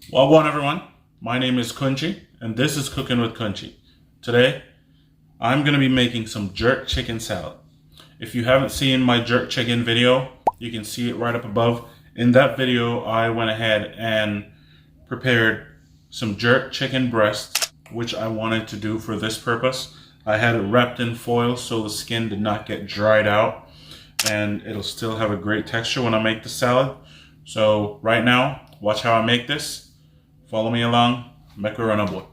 Well, everyone. My name is Kunchi, and this is Cooking with Kunchi. Today, I'm going to be making some jerk chicken salad. If you haven't seen my jerk chicken video, you can see it right up above. In that video, I went ahead and prepared some jerk chicken breast, which I wanted to do for this purpose. I had it wrapped in foil so the skin did not get dried out, and it'll still have a great texture when I make the salad. So right now, watch how I make this. Follow me along, make we run a boy.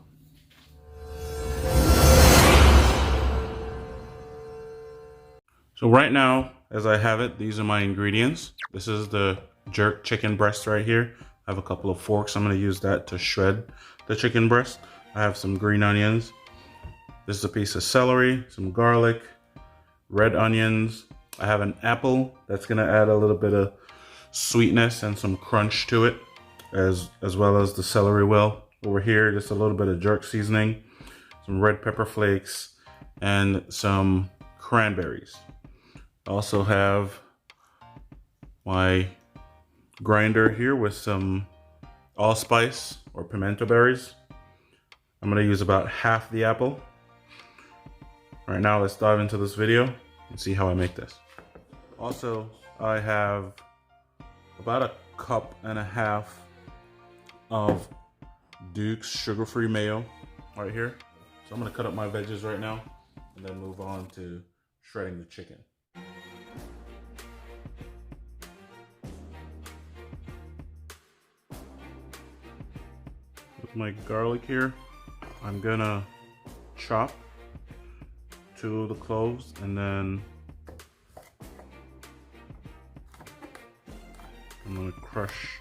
So right now, as I have it, these are my ingredients. This is the jerk chicken breast right here. I have a couple of forks. I'm gonna use that to shred the chicken breast. I have some green onions. This is a piece of celery, some garlic, red onions. I have an apple that's gonna add a little bit of sweetness and some crunch to it, as well as the celery will. Over here, just a little bit of jerk seasoning, some red pepper flakes, and some cranberries. I also have my grinder here with some allspice or pimento berries. I'm gonna use about half the apple. Right now, let's dive into this video and see how I make this. Also, I have about a cup and a half of Duke's sugar-free mayo right here. So I'm gonna cut up my veggies right now and then move on to shredding the chicken. With my garlic here, I'm gonna chop 2 of the cloves, and then I'm gonna crush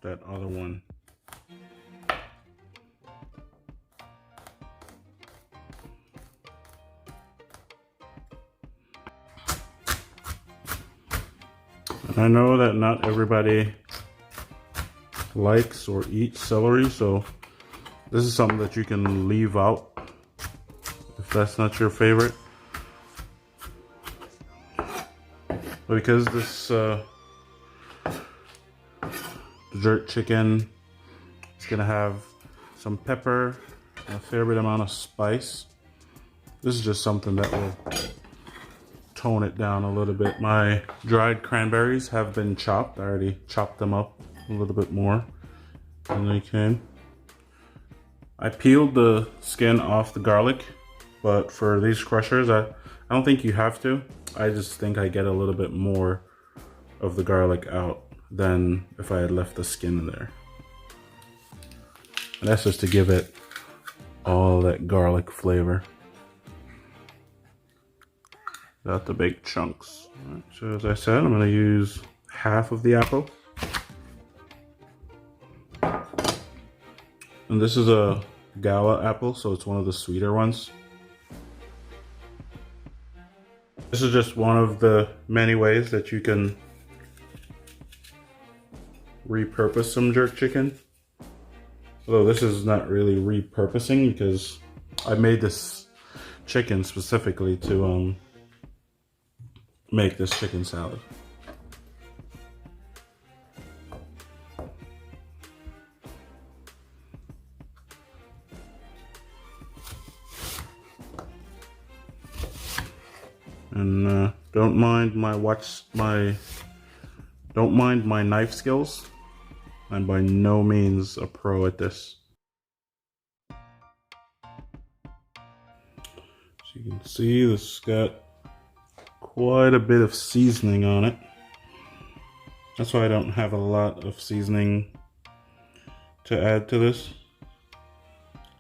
that other one. And I know that not everybody likes or eats celery, so this is something that you can leave out if that's not your favorite. But because this jerk chicken is gonna have some pepper and a fair bit amount of spice, this is just something that will tone it down a little bit. My dried cranberries have been chopped. I already chopped them up a little bit more than they came. I peeled the skin off the garlic, but for these crushers, I don't think you have to. I just think I get a little bit more of the garlic out than if I had left the skin in there. And that's just to give it all that garlic flavor. Got the big chunks. Right, so as I said, I'm gonna use half of the apple. And this is a Gala apple, so it's one of the sweeter ones. This is just one of the many ways that you can repurpose some jerk chicken. Although this is not really repurposing, because I made this chicken specifically to make this chicken salad. And don't mind my knife skills. I'm by no means a pro at this. So you can see this got quite a bit of seasoning on it. That's why I don't have a lot of seasoning to add to this.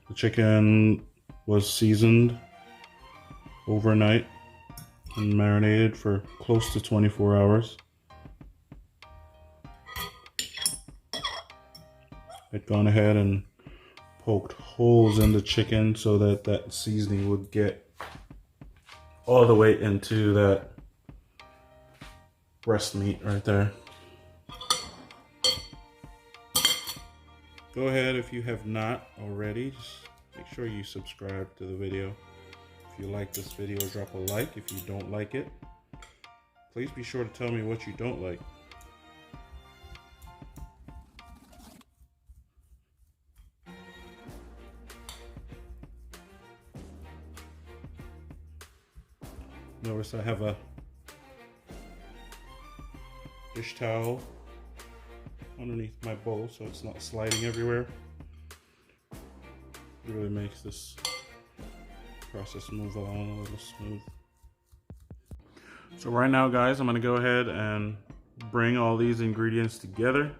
The chicken was seasoned overnight and marinated for close to 24 hours. I'd gone ahead and poked holes in the chicken so that that seasoning would get all the way into that breast meat right there. Go ahead, if you have not already, just make sure you subscribe to the video. If you like this video, drop a like. If you don't like it, please be sure to tell me what you don't like. Notice I have a dish towel underneath my bowl so it's not sliding everywhere. It really makes this process move along a little smooth. So right now, guys, I'm gonna go ahead and bring all these ingredients together.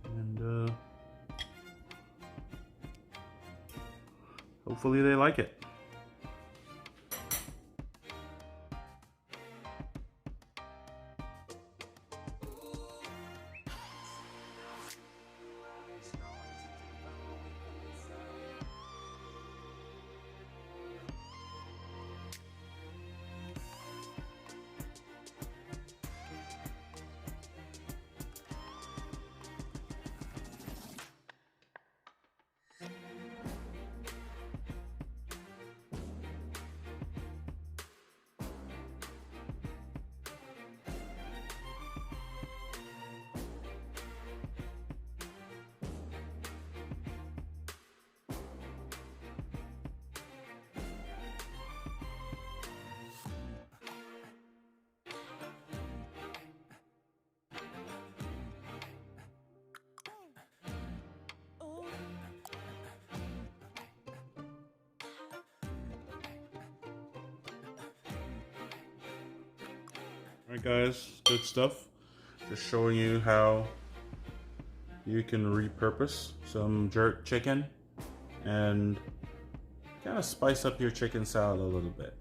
And hopefully they like it. Alright guys, good stuff. Just showing you how you can repurpose some jerk chicken and kind of spice up your chicken salad a little bit.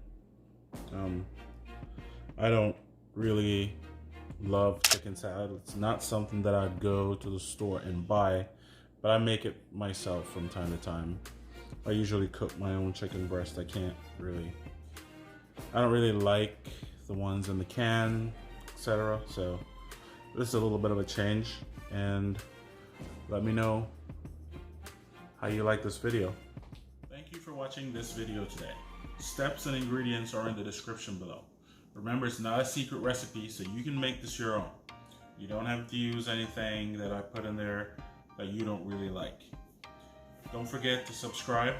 I don't really love chicken salad. It's not something that I'd go to the store and buy, but I make it myself from time to time. I usually cook my own chicken breast. I don't really like the ones in the can, etc. So this is a little bit of a change, and let me know how you like this video. Thank you for watching this video today. Steps and ingredients are in the description below. Remember, it's not a secret recipe, so you can make this your own. You don't have to use anything that I put in there that you don't really like. Don't forget to subscribe.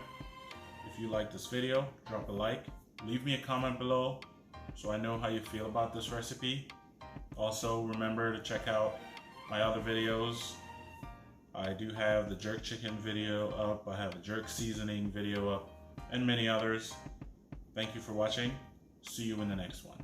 If you like this video, drop a like. Leave me a comment below so I know how you feel about this recipe. Also, remember to check out my other videos. I do have the jerk chicken video up, I have the jerk seasoning video up, and many others. Thank you for watching. See you in the next one.